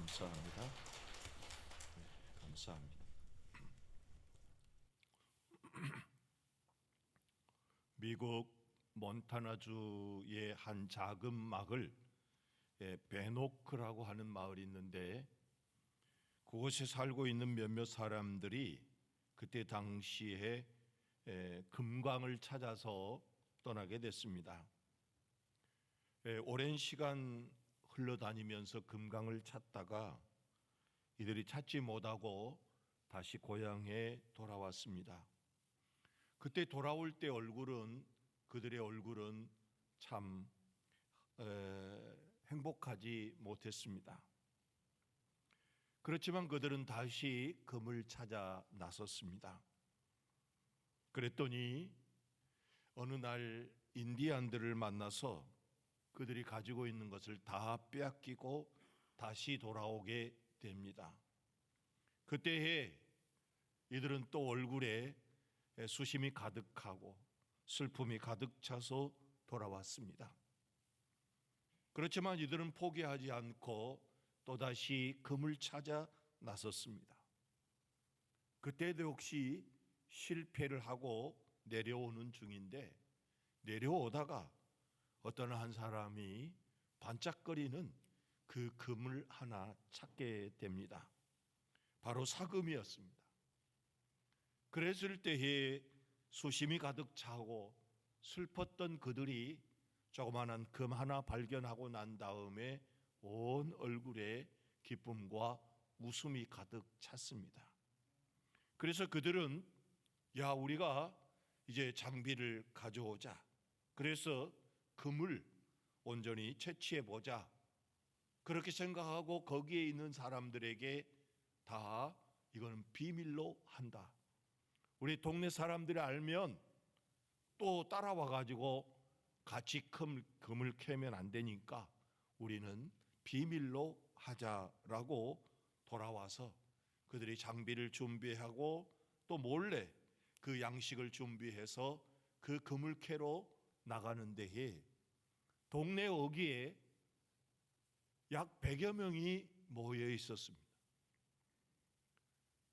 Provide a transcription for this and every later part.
감사합니다. 감사합니다. 미국 몬타나주의 한 작은 마을, 베노크라고 하는 마을이 있는데, 그곳에 살고 있는 몇몇 사람들이 그때 당시에 금광을 찾아서 떠나게 됐습니다. 오랜 시간 흘러다니면서 금광을 찾다가 이들이 찾지 못하고 다시 고향에 돌아왔습니다. 그때 돌아올 때 그들의 얼굴은 참 행복하지 못했습니다. 그렇지만 그들은 다시 금을 찾아 나섰습니다. 그랬더니 어느 날 인디안들을 만나서 그들이 가지고 있는 것을 다 빼앗기고 다시 돌아오게 됩니다. 그때에 이들은 또 얼굴에 수심이 가득하고 슬픔이 가득 차서 돌아왔습니다. 그렇지만 이들은 포기하지 않고 또다시 금을 찾아 나섰습니다. 그때도 역시 실패를 하고 내려오는 중인데, 내려오다가 어떤 한 사람이 반짝거리는 그 금을 하나 찾게 됩니다. 바로 사금이었습니다. 그랬을 때에 수심이 가득 차고 슬펐던 그들이 조그마한 금 하나 발견하고 난 다음에 온 얼굴에 기쁨과 웃음이 가득 찼습니다. 그래서 그들은 우리가 이제 장비를 가져오자. 그래서 금을 온전히 채취해 보자. 그렇게 생각하고 거기에 있는 사람들에게 다 이거는 비밀로 한다. 우리 동네 사람들이 알면 또 따라와 가지고 같이 금을 캐면 안 되니까 우리는 비밀로 하자라고 돌아와서 그들이 장비를 준비하고 또 몰래 그 양식을 준비해서 그 금을 캐러 나가는 데에 동네 어귀에 약 100여 명이 모여 있었습니다.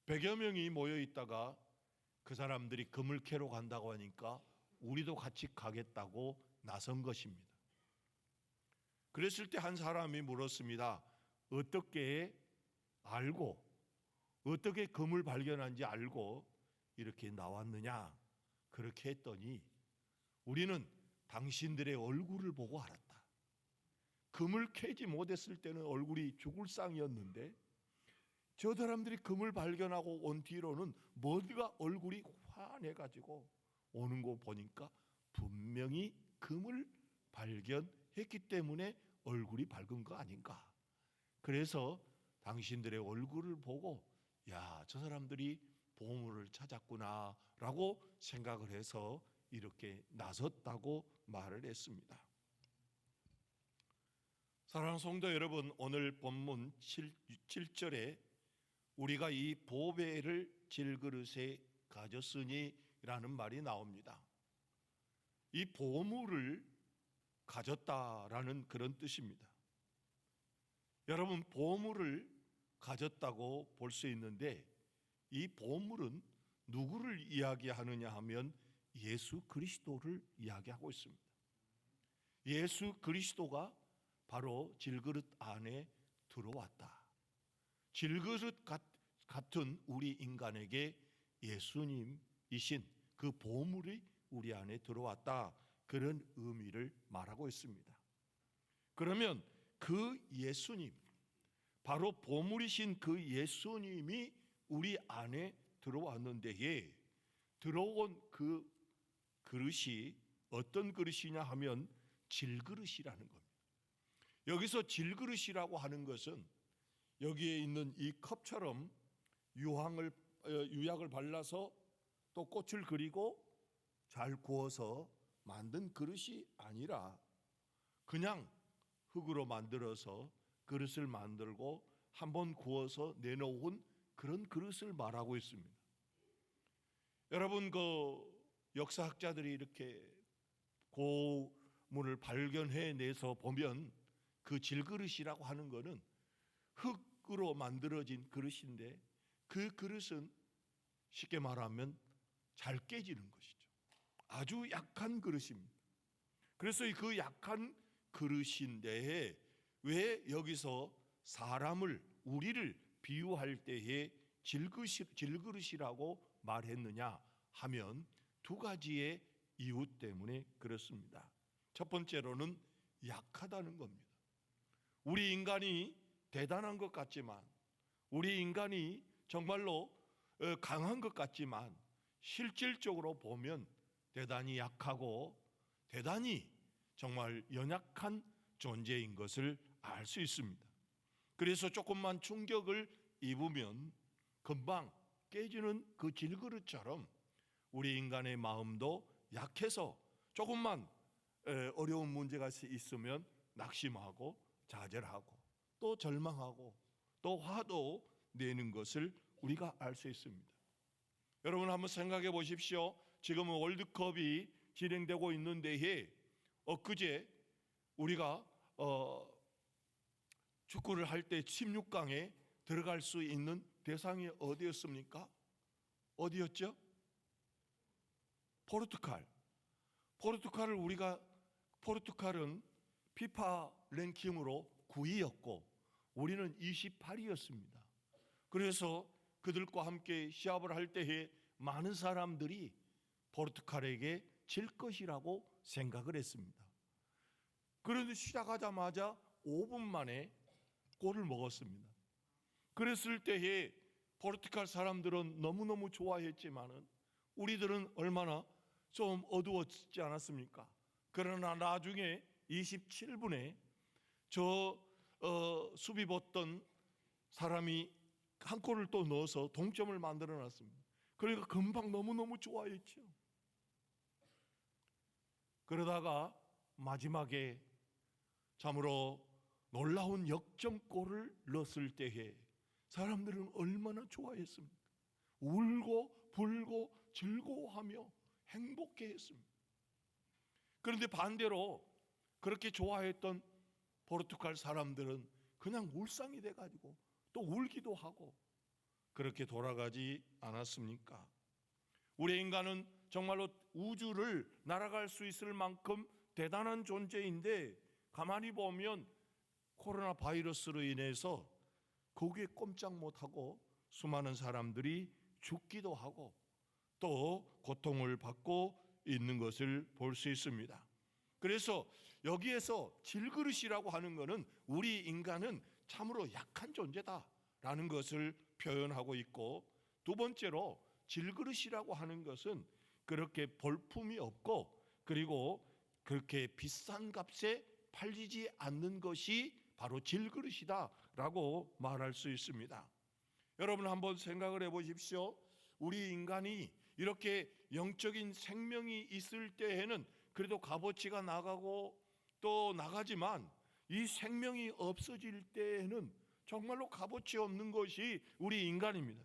100여 명이 모여 있다가 그 사람들이 금을 캐러 간다고 하니까 우리도 같이 가겠다고 나선 것입니다. 그랬을 때 한 사람이 물었습니다. 어떻게 금을 발견한지 알고 이렇게 나왔느냐? 그렇게 했더니 우리는 당신들의 얼굴을 보고 알았다. 금을 캐지 못했을 때는 얼굴이 죽을 상이었는데 저 사람들이 금을 발견하고 온 뒤로는 머리가 얼굴이 환해가지고 오는 거 보니까 분명히 금을 발견했기 때문에 얼굴이 밝은 거 아닌가. 그래서 당신들의 얼굴을 보고 저 사람들이 보물을 찾았구나 라고 생각을 해서 이렇게 나섰다고 말을 했습니다. 사랑하는 성도 여러분, 오늘 본문 7절에 우리가 이 보배를 질그릇에 가졌으니 라는 말이 나옵니다. 이 보물을 가졌다라는 그런 뜻입니다. 여러분, 보물을 가졌다고 볼 수 있는데 이 보물은 누구를 이야기하느냐 하면 예수 그리스도를 이야기하고 있습니다. 예수 그리스도가 바로 질그릇 안에 들어왔다. 질그릇 같은 우리 인간에게 예수님이신 그 보물이 우리 안에 들어왔다. 그런 의미를 말하고 있습니다. 그러면 그 예수님, 바로 보물이신 그 예수님이 우리 안에 들어왔는데 들어온 그 그릇이 어떤 그릇이냐 하면 질그릇이라는 겁니다. 여기서 질그릇이라고 하는 것은 여기에 있는 이 컵처럼 유약을 발라서 또 꽃을 그리고 잘 구워서 만든 그릇이 아니라 그냥 흙으로 만들어서 그릇을 만들고 한번 구워서 내놓은 그런 그릇을 말하고 있습니다. 여러분, 그 역사학자들이 이렇게 고문을 발견해내서 보면 그 질그릇이라고 하는 것은 흙 흙으로 만들어진 그릇인데 그 그릇은 쉽게 말하면 잘 깨지는 것이죠. 아주 약한 그릇입니다. 그래서 그 약한 그릇인데 왜 여기서 사람을, 우리를 비유할 때에 질그릇이라고 말했느냐 하면 두 가지의 이유 때문에 그렇습니다. 첫 번째로는 약하다는 겁니다. 우리 인간이 대단한 것 같지만, 우리 인간이 정말로 강한 것 같지만 실질적으로 보면 대단히 약하고 대단히 정말 연약한 존재인 것을 알 수 있습니다. 그래서 조금만 충격을 입으면 금방 깨지는 그 질그릇처럼 우리 인간의 마음도 약해서 조금만 어려운 문제가 있으면 낙심하고 좌절하고 또 절망하고 또 화도 내는 것을 우리가 알 수 있습니다. 여러분 한번 생각해 보십시오. 지금은 월드컵이 진행되고 있는 데에 엊그제 우리가 축구를 할 때 16강에 들어갈 수 있는 대상이 어디였습니까? 어디였죠? 포르투갈. 포르투갈은 피파 랭킹으로 9위였고 우리는 28위였습니다. 그래서 그들과 함께 시합을 할 때에 많은 사람들이 포르투갈에게 질 것이라고 생각을 했습니다. 그런데 시작하자마자 5분 만에 골을 먹었습니다. 그랬을 때에 포르투갈 사람들은 너무너무 좋아했지만은 우리들은 얼마나 좀 어두웠지 않았습니까? 그러나 나중에 27분에 수비 봤던 사람이 한 골을 또 넣어서 동점을 만들어 놨습니다. 그러니까 금방 너무너무 좋아했죠. 그러다가 마지막에 참으로 놀라운 역전골을 넣었을 때에 사람들은 얼마나 좋아했습니까? 울고 불고 즐거워하며 행복해했습니다. 그런데 반대로 그렇게 좋아했던 포르투갈 사람들은 그냥 울상이 돼가지고 또 울기도 하고 그렇게 돌아가지 않았습니까? 우리 인간은 정말로 우주를 날아갈 수 있을 만큼 대단한 존재인데 가만히 보면 코로나 바이러스로 인해서 거기에 꼼짝 못하고 수많은 사람들이 죽기도 하고 또 고통을 받고 있는 것을 볼 수 있습니다. 그래서 여기에서 질그릇이라고 하는 것은 우리 인간은 참으로 약한 존재다라는 것을 표현하고 있고, 두 번째로 질그릇이라고 하는 것은 그렇게 볼품이 없고 그리고 그렇게 비싼 값에 팔리지 않는 것이 바로 질그릇이다라고 말할 수 있습니다. 여러분 한번 생각을 해보십시오. 우리 인간이 이렇게 영적인 생명이 있을 때에는 그래도 값어치가 나가고 또 나가지만 이 생명이 없어질 때에는 정말로 값어치 없는 것이 우리 인간입니다.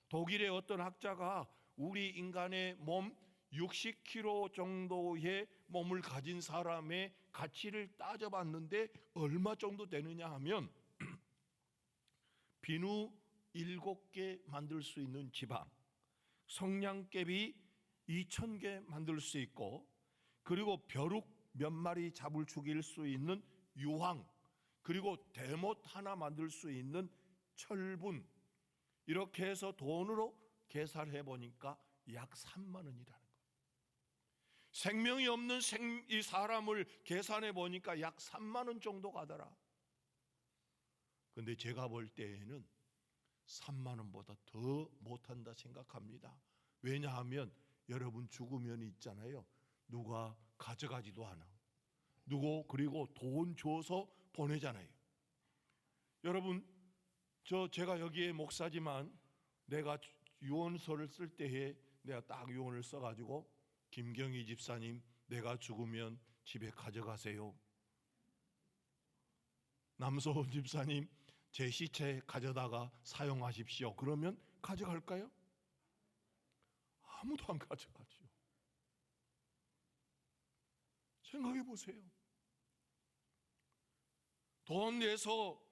독일의 어떤 학자가 우리 인간의 몸 60kg 정도의 몸을 가진 사람의 가치를 따져봤는데 얼마 정도 되느냐 하면 비누 7개 만들 수 있는 지방, 성냥개비 2,000개 만들 수 있고, 그리고 벼룩 몇 마리 잡을 죽일 수 있는 유황, 그리고 대못 하나 만들 수 있는 철분, 이렇게 해서 돈으로 계산해 보니까 약 3만 원이라는 거예요. 생명이 없는 이 사람을 계산해 보니까 약 3만 원 정도 가더라. 근데 제가 볼 때에는 3만 원보다 더 못한다 생각합니다. 왜냐하면 여러분 죽으면 있잖아요. 누가 가져가지도 않아. 그리고 돈 줘서 보내잖아요. 여러분 제가 여기에 목사지만 내가 유언서를 쓸 때에 내가 딱 유언을 써가지고 김경희 집사님 내가 죽으면 집에 가져가세요. 남소원 집사님 제 시체 가져다가 사용하십시오. 그러면 가져갈까요? 아무도 안 가져가죠. 생각해 보세요. 돈 내서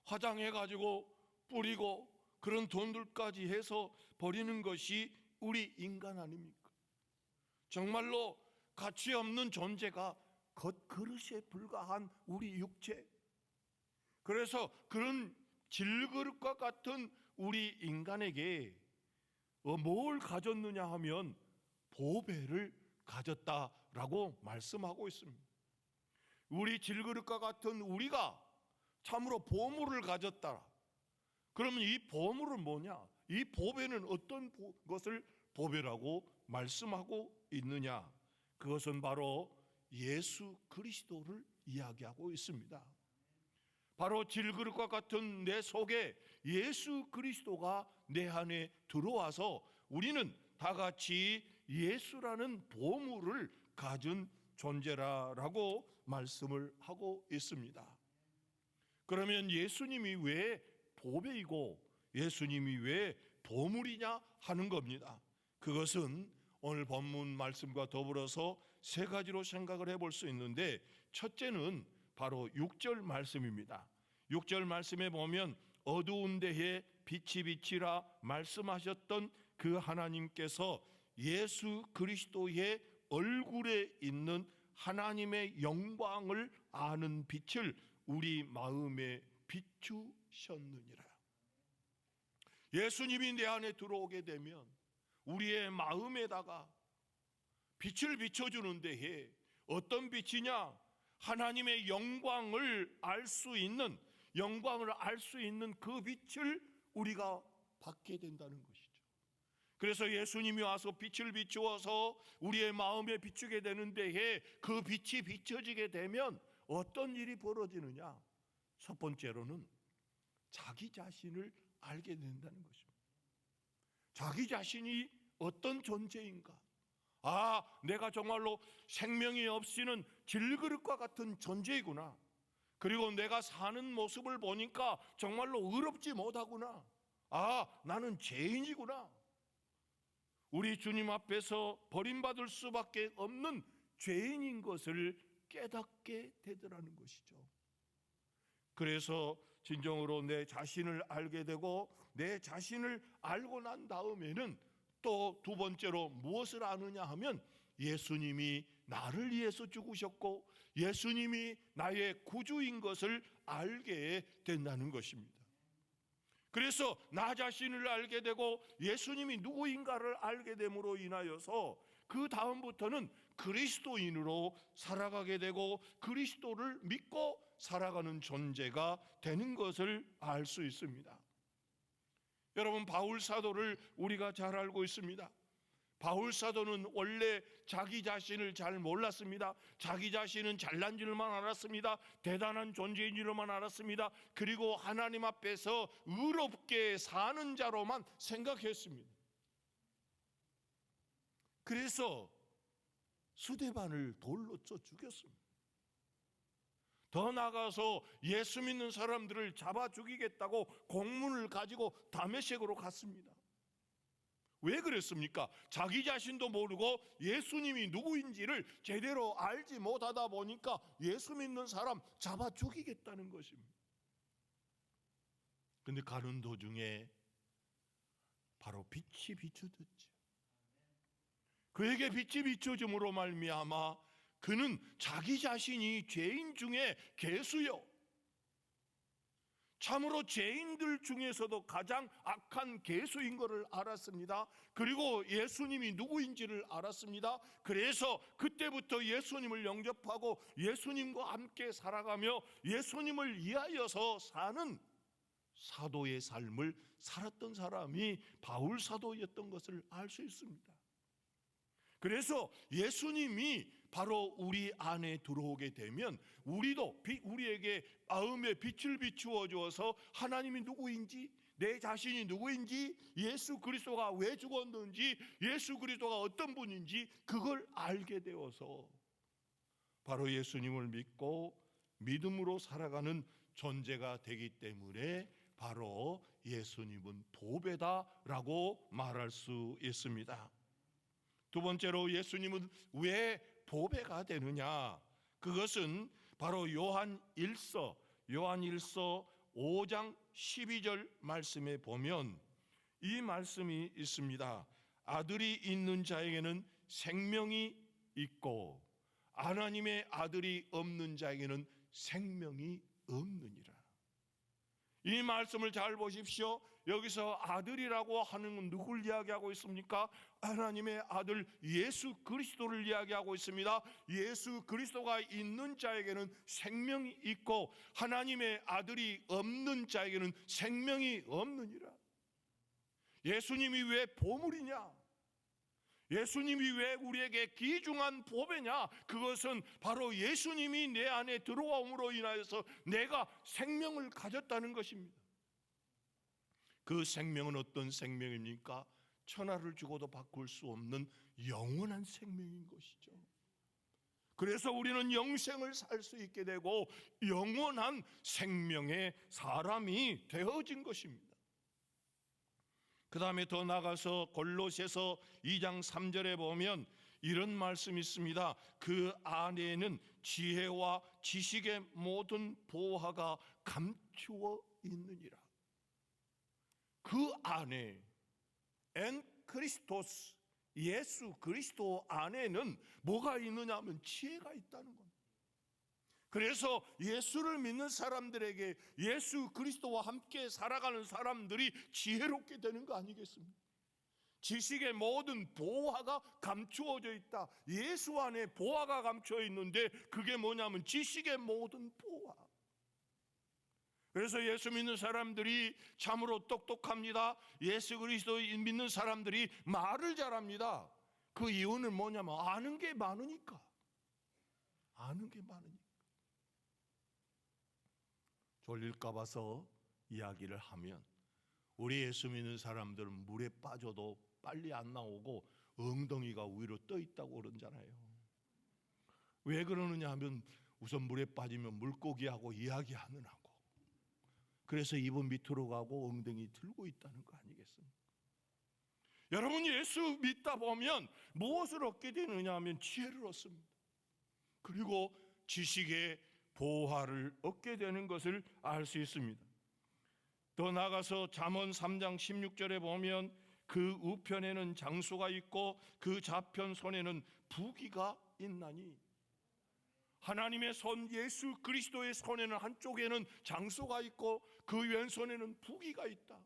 화장해가지고 뿌리고 그런 돈들까지 해서 버리는 것이 우리 인간 아닙니까? 정말로 가치 없는 존재가 겉그릇에 불과한 우리 육체. 그래서 그런 질그릇과 같은 우리 인간에게 뭘 가졌느냐 하면 보배를 가졌다라고 말씀하고 있습니다. 우리 질그릇과 같은 우리가 참으로 보물을 가졌다. 그러면 이 보물은 뭐냐? 이 보배는 어떤 것을 보배라고 말씀하고 있느냐? 그것은 바로 예수 그리스도를 이야기하고 있습니다. 바로 질그릇과 같은 내 속에 예수 그리스도가 내 안에 들어와서 우리는 다 같이 예수라는 보물을 가진 존재라고 말씀을 하고 있습니다. 그러면 예수님이 왜 보배이고 예수님이 왜 보물이냐 하는 겁니다. 그것은 오늘 본문 말씀과 더불어서 세 가지로 생각을 해볼 수 있는데, 첫째는 바로 6절 말씀입니다. 6절 말씀에 보면 어두운 데에 빛이 비치라 말씀하셨던 그 하나님께서 예수 그리스도의 얼굴에 있는 하나님의 영광을 아는 빛을 우리 마음에 비추셨느니라. 예수님이 내 안에 들어오게 되면 우리의 마음에다가 빛을 비춰주는 데에 어떤 빛이냐? 하나님의 영광을 알 수 있는 그 빛을 우리가 받게 된다는 것이죠. 그래서 예수님이 와서 빛을 비추어서 우리의 마음에 비추게 되는 데에 그 빛이 비춰지게 되면 어떤 일이 벌어지느냐? 첫 번째로는 자기 자신을 알게 된다는 것입니다. 자기 자신이 어떤 존재인가? 내가 정말로 생명이 없이는 질그릇과 같은 존재이구나. 그리고 내가 사는 모습을 보니까 정말로 의롭지 못하구나. 나는 죄인이구나. 우리 주님 앞에서 버림받을 수밖에 없는 죄인인 것을 깨닫게 되더라는 것이죠. 그래서 진정으로 내 자신을 알게 되고 내 자신을 알고 난 다음에는 또 두 번째로 무엇을 아느냐 하면 예수님이 나를 위해서 죽으셨고 예수님이 나의 구주인 것을 알게 된다는 것입니다. 그래서 나 자신을 알게 되고 예수님이 누구인가를 알게 됨으로 인하여서 그 다음부터는 그리스도인으로 살아가게 되고 그리스도를 믿고 살아가는 존재가 되는 것을 알 수 있습니다. 여러분, 바울 사도를 우리가 잘 알고 있습니다. 바울 사도는 원래 자기 자신을 잘 몰랐습니다. 자기 자신은 잘난 줄만 알았습니다. 대단한 존재인 줄만 알았습니다. 그리고 하나님 앞에서 의롭게 사는 자로만 생각했습니다. 그래서 스데반을 돌로 쳐 죽였습니다. 더 나아가서 예수 믿는 사람들을 잡아 죽이겠다고 공문을 가지고 다메섹으로 갔습니다. 왜 그랬습니까? 자기 자신도 모르고 예수님이 누구인지를 제대로 알지 못하다 보니까 예수 믿는 사람 잡아 죽이겠다는 것입니다. 그런데 가는 도중에 바로 빛이 비춰졌죠. 그에게 빛이 비춰짐으로 말미암아 그는 자기 자신이 죄인 중에 괴수요, 참으로 죄인들 중에서도 가장 악한 괴수인 것을 알았습니다. 그리고 예수님이 누구인지를 알았습니다. 그래서 그때부터 예수님을 영접하고 예수님과 함께 살아가며 예수님을 위하여서 사는 사도의 삶을 살았던 사람이 바울 사도였던 것을 알 수 있습니다. 그래서 예수님이 바로 우리 안에 들어오게 되면 우리도 우리에게 마음에 빛을 비추어 주어서 하나님이 누구인지, 내 자신이 누구인지, 예수 그리스도가 왜 죽었는지, 예수 그리스도가 어떤 분인지 그걸 알게 되어서 바로 예수님을 믿고 믿음으로 살아가는 존재가 되기 때문에 바로 예수님은 보배다라고 말할 수 있습니다. 두 번째로 예수님은 왜 보배가 되느냐? 그것은 바로 요한 1서 5장 12절 말씀에 보면 이 말씀이 있습니다. 아들이 있는 자에게는 생명이 있고 하나님의 아들이 없는 자에게는 생명이 없느니라. 이 말씀을 잘 보십시오. 여기서 아들이라고 하는 건 누굴 이야기하고 있습니까? 하나님의 아들 예수 그리스도를 이야기하고 있습니다. 예수 그리스도가 있는 자에게는 생명이 있고 하나님의 아들이 없는 자에게는 생명이 없느니라. 예수님이 왜 보물이냐? 예수님이 왜 우리에게 귀중한 보배냐? 그것은 바로 예수님이 내 안에 들어옴으로 인하여서 내가 생명을 가졌다는 것입니다. 그 생명은 어떤 생명입니까? 천하를 주고도 바꿀 수 없는 영원한 생명인 것이죠. 그래서 우리는 영생을 살 수 있게 되고 영원한 생명의 사람이 되어진 것입니다. 그 다음에 더 나가서 골로새서 2장 3절에 보면 이런 말씀이 있습니다. 그 안에는 지혜와 지식의 모든 보화가 감추어 있느니라. 그 안에 엔 크리스토스 예수 그리스도 안에는 뭐가 있느냐 하면 지혜가 있다는 겁니다. 그래서 예수를 믿는 사람들에게 예수 그리스도와 함께 살아가는 사람들이 지혜롭게 되는 거 아니겠습니까? 지식의 모든 보화가 감추어져 있다. 예수 안에 보화가 감추어 있는데 그게 뭐냐면 지식의 모든 보화. 그래서 예수 믿는 사람들이 참으로 똑똑합니다. 예수 그리스도 믿는 사람들이 말을 잘합니다. 그 이유는 뭐냐면 아는 게 많으니까. 아는 게 많으니까. 졸릴까 봐서 이야기를 하면 우리 예수 믿는 사람들은 물에 빠져도 빨리 안 나오고 엉덩이가 위로 떠 있다고 그러잖아요. 왜 그러느냐 하면 우선 물에 빠지면 물고기하고 이야기 안 하고 그래서 입은 밑으로 가고 엉덩이 들고 있다는 거 아니겠습니까? 여러분 예수 믿다 보면 무엇을 얻게 되느냐 하면 지혜를 얻습니다. 그리고 지식의 보화를 얻게 되는 것을 알 수 있습니다. 더 나아가서 잠언 3장 16절에 보면 그 우편에는 장수가 있고 그 좌편 손에는 부귀가 있나니 하나님의 손 예수 그리스도의 손에는 한쪽에는 장수가 있고 그 왼손에는 부귀가 있다.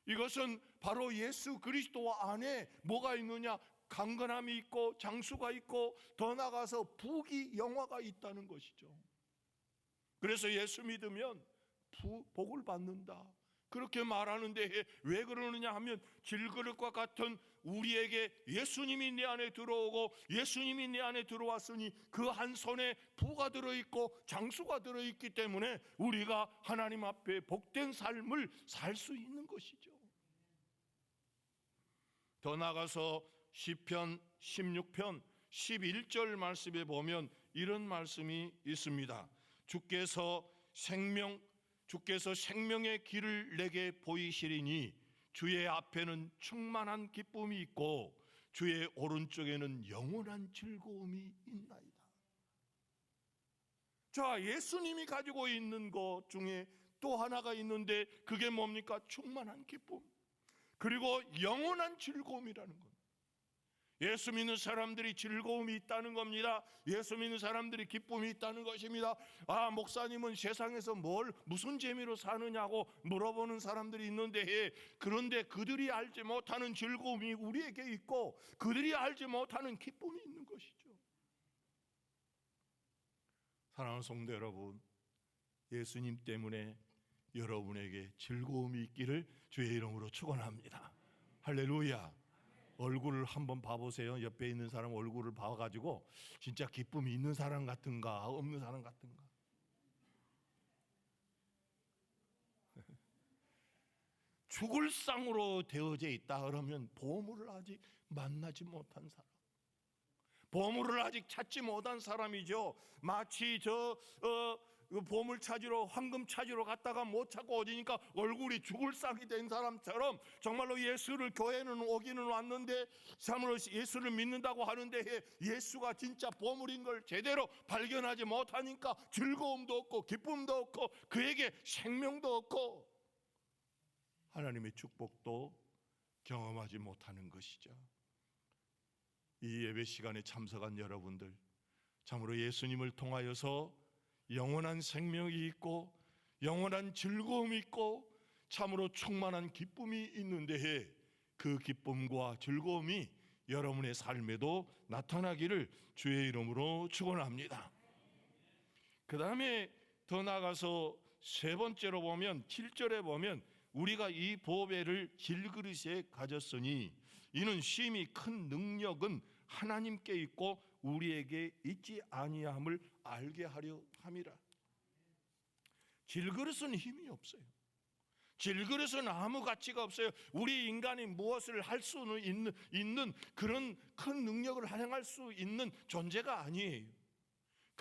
이것은 바로 예수 그리스도 안에 뭐가 있느냐? 강건함이 있고 장수가 있고 더 나아가서 부귀 영화가 있다는 것이죠. 그래서 예수 믿으면 복을 받는다 그렇게 말하는데 왜 그러느냐 하면 질그릇과 같은 우리에게 예수님이 내 안에 들어오고 예수님이 내 안에 들어왔으니 그 한 손에 부가 들어있고 장수가 들어있기 때문에 우리가 하나님 앞에 복된 삶을 살 수 있는 것이죠. 더 나아가서 시편 16편 11절 말씀에 보면 이런 말씀이 있습니다. 주께서 생명의 길을 내게 보이시리니 주의 앞에는 충만한 기쁨이 있고 주의 오른쪽에는 영원한 즐거움이 있나이다. 자, 예수님이 가지고 있는 것 중에 또 하나가 있는데 그게 뭡니까? 충만한 기쁨 그리고 영원한 즐거움이라는 겁니다. 예수 믿는 사람들이 즐거움이 있다는 겁니다. 예수 믿는 사람들이 기쁨이 있다는 것입니다. 아, 목사님은 세상에서 무슨 재미로 사느냐고 물어보는 사람들이 있는데 그런데 그들이 알지 못하는 즐거움이 우리에게 있고 그들이 알지 못하는 기쁨이 있는 것이죠. 사랑하는 성도 여러분, 예수님 때문에 여러분에게 즐거움이 있기를 주의 이름으로 축원합니다. 할렐루야. 얼굴을 한번 봐보세요. 옆에 있는 사람 얼굴을 봐가지고 진짜 기쁨이 있는 사람 같은가 없는 사람 같은가. 죽을 상으로 되어져 있다 그러면 보물을 아직 만나지 못한 사람, 보물을 아직 찾지 못한 사람이죠. 마치 보물 찾으러, 황금 찾으러 갔다가 못 찾고 어디니까 얼굴이 죽을 싹이 된 사람처럼 정말로 예수를 교회는 오기는 왔는데 참으로 예수를 믿는다고 하는데 예수가 진짜 보물인 걸 제대로 발견하지 못하니까 즐거움도 없고 기쁨도 없고 그에게 생명도 없고 하나님의 축복도 경험하지 못하는 것이죠. 이 예배 시간에 참석한 여러분들, 참으로 예수님을 통하여서 영원한 생명이 있고 영원한 즐거움이 있고 참으로 충만한 기쁨이 있는데 그 기쁨과 즐거움이 여러분의 삶에도 나타나기를 주의 이름으로 축원합니다. 그 다음에 더 나아가서 세 번째로 보면 7절에 보면 우리가 이 보배를 질그릇에 가졌으니 이는 심히 큰 능력은 하나님께 있고 우리에게 있지 아니함을 알게 하려 함이라. 질그릇은 힘이 없어요. 질그릇은 아무 가치가 없어요. 우리 인간이 무엇을 할 수는 있는 그런 큰 능력을 활용할 수 있는 존재가 아니에요.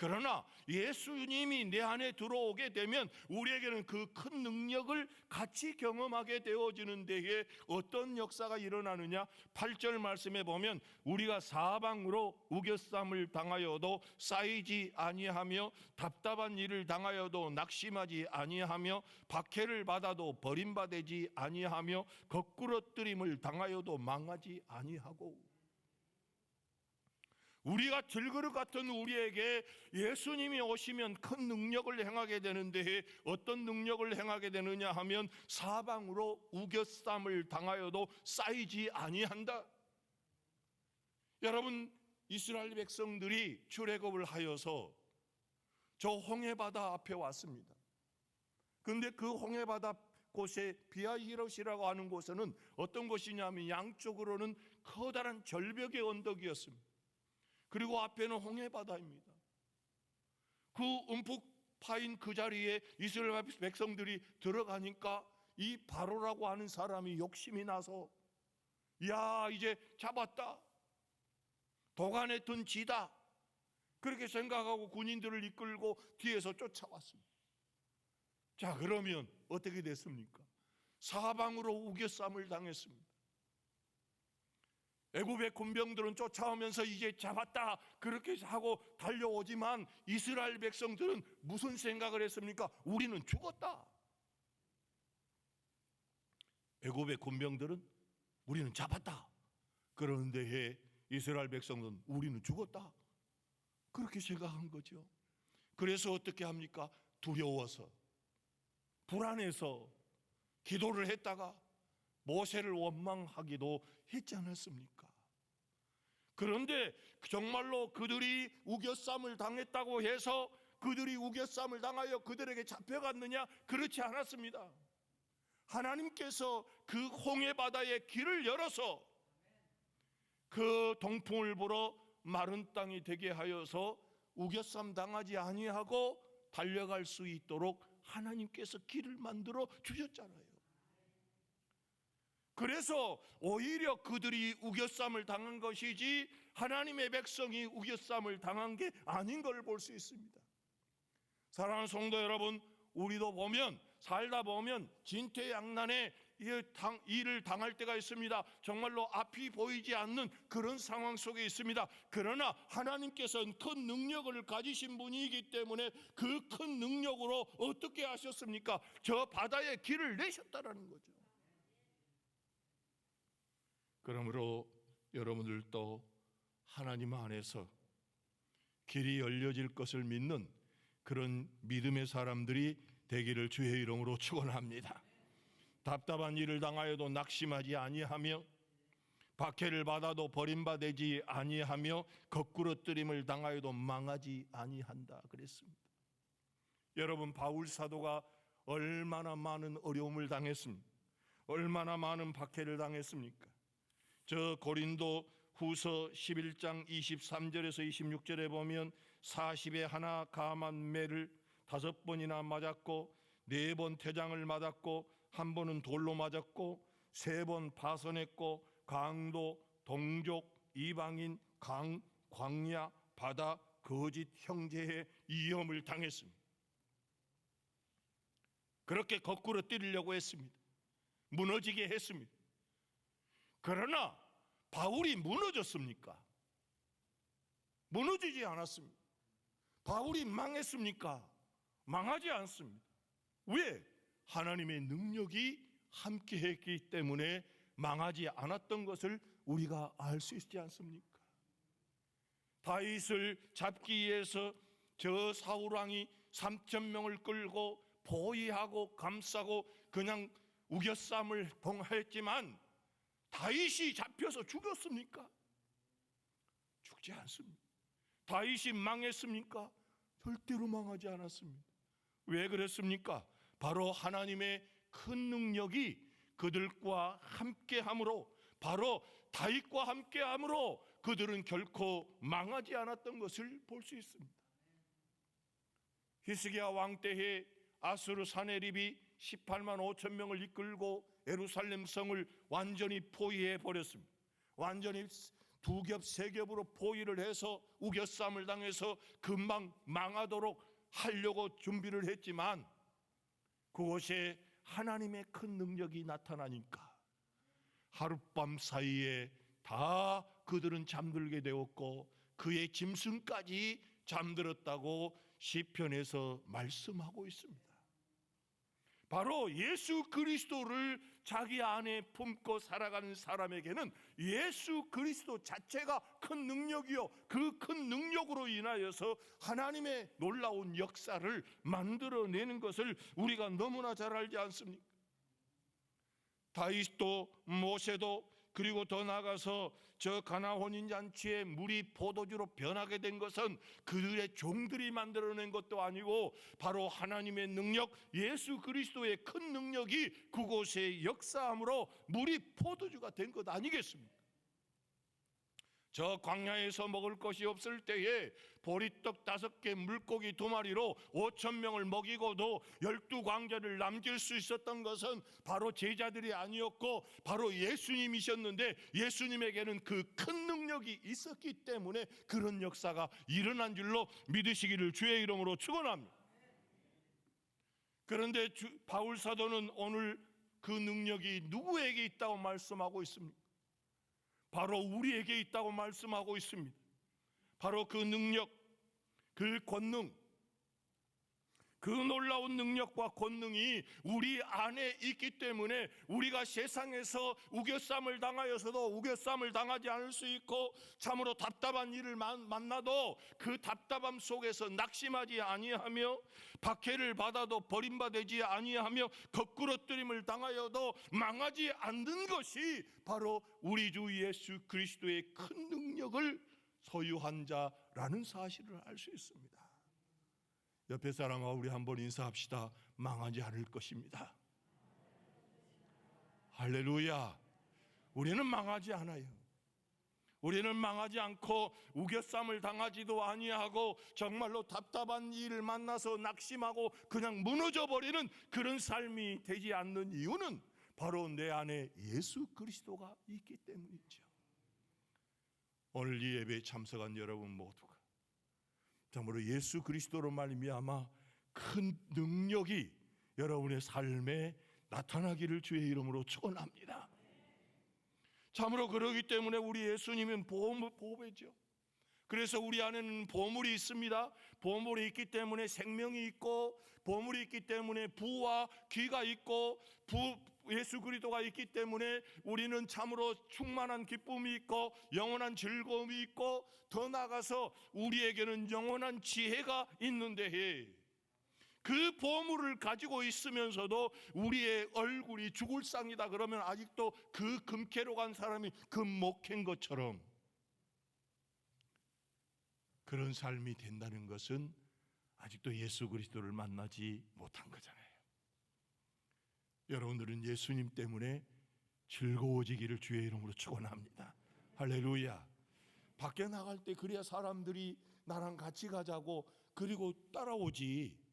그러나 예수님이 내 안에 들어오게 되면 우리에게는 그 큰 능력을 같이 경험하게 되어지는 데에 어떤 역사가 일어나느냐, 8절 말씀에 보면 우리가 사방으로 우겨쌈을 당하여도 쌓이지 아니하며 답답한 일을 당하여도 낙심하지 아니하며 박해를 받아도 버림받지 아니하며 거꾸러뜨림을 당하여도 망하지 아니하고, 우리가 질그릇 같은 우리에게 예수님이 오시면 큰 능력을 행하게 되는데 어떤 능력을 행하게 되느냐 하면 사방으로 우겨쌈을 당하여도 쌓이지 아니한다. 여러분, 이스라엘 백성들이 출애굽을 하여서 저 홍해바다 앞에 왔습니다. 그런데 그 홍해바다 곳에 비아히롯이라고 하는 곳에는 어떤 곳이냐면 양쪽으로는 커다란 절벽의 언덕이었습니다. 그리고 앞에는 홍해바다입니다. 그 움푹 파인 그 자리에 이스라엘 백성들이 들어가니까 이 바로라고 하는 사람이 욕심이 나서 야, 이제 잡았다, 도간에 든 쥐다, 그렇게 생각하고 군인들을 이끌고 뒤에서 쫓아왔습니다. 자, 그러면 어떻게 됐습니까? 사방으로 우겨쌈을 당했습니다. 애굽의 군병들은 쫓아오면서 이제 잡았다 그렇게 하고 달려오지만 이스라엘 백성들은 무슨 생각을 했습니까? 우리는 죽었다. 애굽의 군병들은 우리는 잡았다 그러는데 이스라엘 백성들은 우리는 죽었다 그렇게 생각한 거죠. 그래서 어떻게 합니까? 두려워서 불안해서 기도를 했다가 모세를 원망하기도 했지 않았습니까? 그런데 정말로 그들이 우겨쌈을 당했다고 해서 그들이 우겨쌈을 당하여 그들에게 잡혀갔느냐? 그렇지 않았습니다. 하나님께서 그 홍해바다의 길을 열어서 그 동풍을 불어 마른 땅이 되게 하여서 우겨쌈 당하지 아니하고 달려갈 수 있도록 하나님께서 길을 만들어 주셨잖아요. 그래서 오히려 그들이 우겨쌈을 당한 것이지 하나님의 백성이 우겨쌈을 당한 게 아닌 걸 볼 수 있습니다. 사랑하는 성도 여러분, 우리도 보면 살다 보면 진퇴양난의 일을 당할 때가 있습니다. 정말로 앞이 보이지 않는 그런 상황 속에 있습니다. 그러나 하나님께서는 큰 능력을 가지신 분이기 때문에 그 큰 능력으로 어떻게 하셨습니까? 저 바다에 길을 내셨다라는 거죠. 그러므로 여러분들도 하나님 안에서 길이 열려질 것을 믿는 그런 믿음의 사람들이 되기를 주의 이름으로 축원합니다. 답답한 일을 당하여도 낙심하지 아니하며 박해를 받아도 버림받지 아니하며 거꾸러뜨림을 당하여도 망하지 아니한다 그랬습니다. 여러분, 바울 사도가 얼마나 많은 어려움을 당했습니까? 얼마나 많은 박해를 당했습니까? 저 고린도 후서 11장 23절에서 26절에 보면 40에 하나 감한 매를 5번이나 맞았고 4번 퇴장을 맞았고 1번은 돌로 맞았고 3번 파선했고 강도, 동족, 이방인, 광야, 바다, 거짓 형제의 위험을 당했습니다. 그렇게 거꾸로 때리려고 했습니다. 무너지게 했습니다. 그러나 바울이 무너졌습니까? 무너지지 않았습니다. 바울이 망했습니까? 망하지 않습니다. 왜? 하나님의 능력이 함께했기 때문에 망하지 않았던 것을 우리가 알 수 있지 않습니까? 다윗을 잡기 위해서 저 사울왕이 3,000명을 끌고 포위하고 감싸고 그냥 우겨쌈을 봉했지만 다윗이 잡혀서 죽였습니까? 죽지 않습니다. 다윗이 망했습니까? 절대로 망하지 않았습니다. 왜 그랬습니까? 바로 하나님의 큰 능력이 그들과 함께함으로, 바로 다윗과 함께함으로 그들은 결코 망하지 않았던 것을 볼 수 있습니다. 히스기야 왕 때에 아수르 사네립이 18만 5천 명을 이끌고 예루살렘 성을 완전히 포위해 버렸습니다. 완전히 두 겹, 세 겹으로 포위를 해서 우겨쌈을 당해서 금방 망하도록 하려고 준비를 했지만 그곳에 하나님의 큰 능력이 나타나니까 하룻밤 사이에 다 그들은 잠들게 되었고 그의 짐승까지 잠들었다고 시편에서 말씀하고 있습니다. 바로 예수 그리스도를 자기 안에 품고 살아가는 사람에게는 예수 그리스도 자체가 큰 능력이요, 그 큰 능력으로 인하여서 하나님의 놀라운 역사를 만들어내는 것을 우리가 너무나 잘 알지 않습니까? 다윗도 모세도 그리고 더 나아가서 저 가나 혼인잔치에 물이 포도주로 변하게 된 것은 그들의 종들이 만들어낸 것도 아니고 바로 하나님의 능력, 예수 그리스도의 큰 능력이 그곳에 역사함으로 물이 포도주가 된 것 아니겠습니까? 저 광야에서 먹을 것이 없을 때에 보리떡 5개, 물고기 2마리로 5,000명을 먹이고도 12광자를 남길 수 있었던 것은 바로 제자들이 아니었고 바로 예수님이셨는데, 예수님에게는 그 큰 능력이 있었기 때문에 그런 역사가 일어난 줄로 믿으시기를 주의 이름으로 축원합니다. 그런데 바울 사도는 오늘 그 능력이 누구에게 있다고 말씀하고 있습니까? 바로 우리에게 있다고 말씀하고 있습니다. 바로 그 능력, 그 권능, 그 놀라운 능력과 권능이 우리 안에 있기 때문에 우리가 세상에서 우겨쌈을 당하여서도 우겨쌈을 당하지 않을 수 있고, 참으로 답답한 일을 만나도 그 답답함 속에서 낙심하지 아니하며, 박해를 받아도 버림받지 아니하며, 거꾸러뜨림을 당하여도 망하지 않는 것이 바로 우리 주 예수 그리스도의 큰 능력을 소유한 자라는 사실을 알 수 있습니다. 옆에 사람과 우리 한번 인사합시다. 망하지 않을 것입니다. 할렐루야. 우리는 망하지 않아요. 우리는 망하지 않고 우겨쌈을 당하지도 아니하고 정말로 답답한 일을 만나서 낙심하고 그냥 무너져버리는 그런 삶이 되지 않는 이유는 바로 내 안에 예수 그리스도가 있기 때문이죠. 오늘 이 예배에 참석한 여러분 모두가 정말로 예수 그리스도로 말미암아 큰 능력이 여러분의 삶에 나타나기를 주의 이름으로 축원합니다. 참으로 그러기 때문에 우리 예수님은 보배죠. 그래서 우리 안에는 보물이 있습니다. 보물이 있기 때문에 생명이 있고, 보물이 있기 때문에 부와 귀가 있고, 예수 그리스도가 있기 때문에 우리는 참으로 충만한 기쁨이 있고 영원한 즐거움이 있고, 더 나아가서 우리에게는 영원한 지혜가 있는데, 그 보물을 가지고 있으면서도 우리의 얼굴이 죽을 상이다 그러면 아직도 그 금캐로 간 사람이 금못 캔 것처럼 그런 삶이 된다는 것은 아직도 예수 그리스도를 만나지 못한 거잖아요. 여러분들은 예수님 때문에 즐거워지기를 주의 이름으로 축원합니다. 할렐루야. 밖에 나갈 때 그래야 사람들이 나랑 같이 가자고 그리고 따라오지.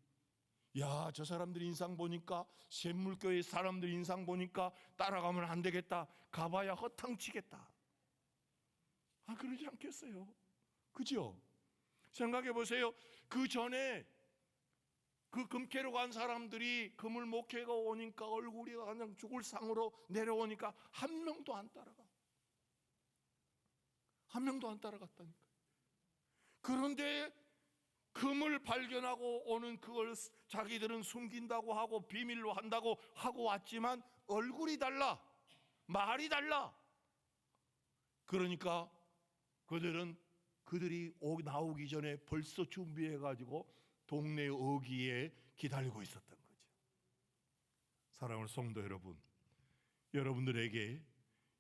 야, 저 사람들 인상 보니까, 샘물교회 사람들 인상 보니까 따라가면 안 되겠다, 가봐야 허탕치겠다. 그러지 않겠어요? 그죠? 생각해 보세요. 그 전에 그 금캐러 간 사람들이 금을 못 캐고 오니까 얼굴이 그냥 죽을 상으로 내려오니까 한 명도 안 따라가. 한 명도 안 따라갔다니까. 그런데 금을 발견하고 오는 그걸 자기들은 숨긴다고 하고 비밀로 한다고 하고 왔지만 얼굴이 달라, 말이 달라. 그러니까 그들이 나오기 전에 벌써 준비해가지고 동네 어귀에 기다리고 있었던 거죠. 사랑하는 성도 여러분, 여러분들에게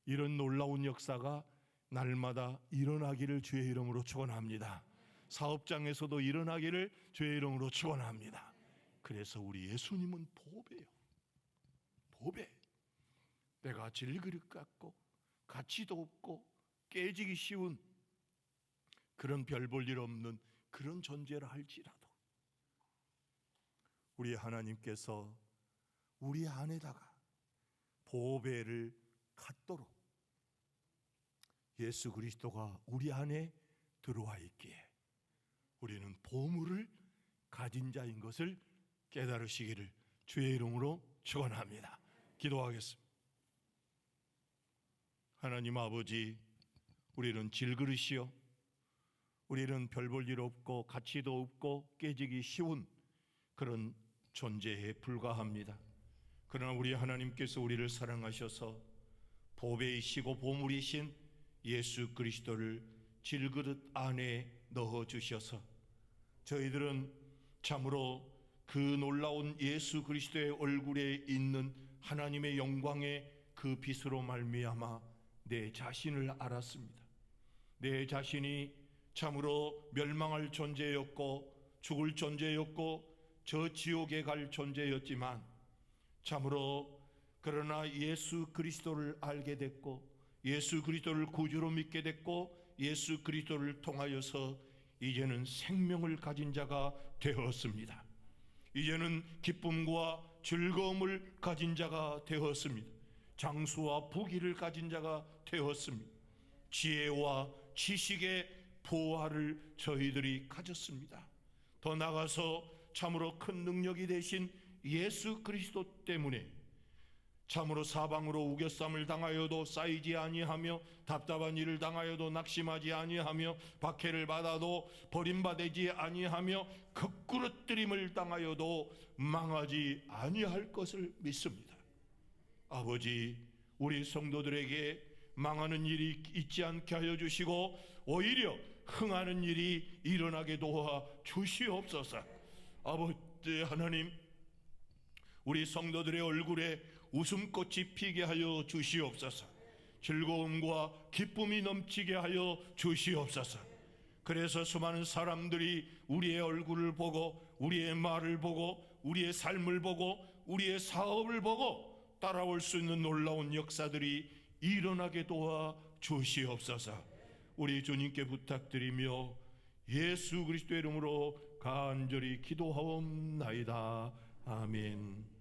이런 놀라운 역사가 날마다 일어나기를 주의 이름으로 축원합니다. 사업장에서도 일어나기를 주의 이름으로 축원합니다. 그래서 우리 예수님은 보배요. 보배. 내가 질그릇 같고 가치도 없고 깨지기 쉬운 그런 별 볼 일 없는 그런 존재라 할지라도 우리 하나님께서 우리 안에다가 보배를 갖도록 예수 그리스도가 우리 안에 들어와 있기에 우리는 보물을 가진 자인 것을 깨달으시기를 주의 이름으로 축원합니다. 기도하겠습니다. 하나님 아버지, 우리는 질그릇이요, 우리는 별 볼 일 없고 가치도 없고 깨지기 쉬운 그런 존재에 불과합니다. 그러나 우리 하나님께서 우리를 사랑하셔서 보배이시고 보물이신 예수 그리스도를 질그릇 안에 넣어주셔서 저희들은 참으로 그 놀라운 예수 그리스도의 얼굴에 있는 하나님의 영광의 그 빛으로 말미암아 내 자신을 알았습니다. 내 자신이 참으로 멸망할 존재였고 죽을 존재였고 저 지옥에 갈 존재였지만 참으로 그러나 예수 그리스도를 알게 됐고 예수 그리스도를 구주로 믿게 됐고 예수 그리스도를 통하여서 이제는 생명을 가진 자가 되었습니다. 이제는 기쁨과 즐거움을 가진 자가 되었습니다. 장수와 부귀를 가진 자가 되었습니다. 지혜와 지식의 보화를 저희들이 가졌습니다. 더 나아가서 참으로 큰 능력이 되신 예수 그리스도 때문에 참으로 사방으로 우겨쌈을 당하여도 쌓이지 아니하며 답답한 일을 당하여도 낙심하지 아니하며 박해를 받아도 버림받지 아니하며 거꾸러뜨림을 당하여도 망하지 아니할 것을 믿습니다. 아버지, 우리 성도들에게 망하는 일이 있지 않게 하여 주시고 오히려 흥하는 일이 일어나게 도와 주시옵소서. 아버지 하나님, 우리 성도들의 얼굴에 웃음꽃이 피게 하여 주시옵소서. 즐거움과 기쁨이 넘치게 하여 주시옵소서. 그래서 수많은 사람들이 우리의 얼굴을 보고 우리의 말을 보고 우리의 삶을 보고 우리의 사업을 보고 따라올 수 있는 놀라운 역사들이 일어나게 도와 주시옵소서. 우리 주님께 부탁드리며 예수 그리스도의 이름으로 간절히 기도하옵나이다. 아멘.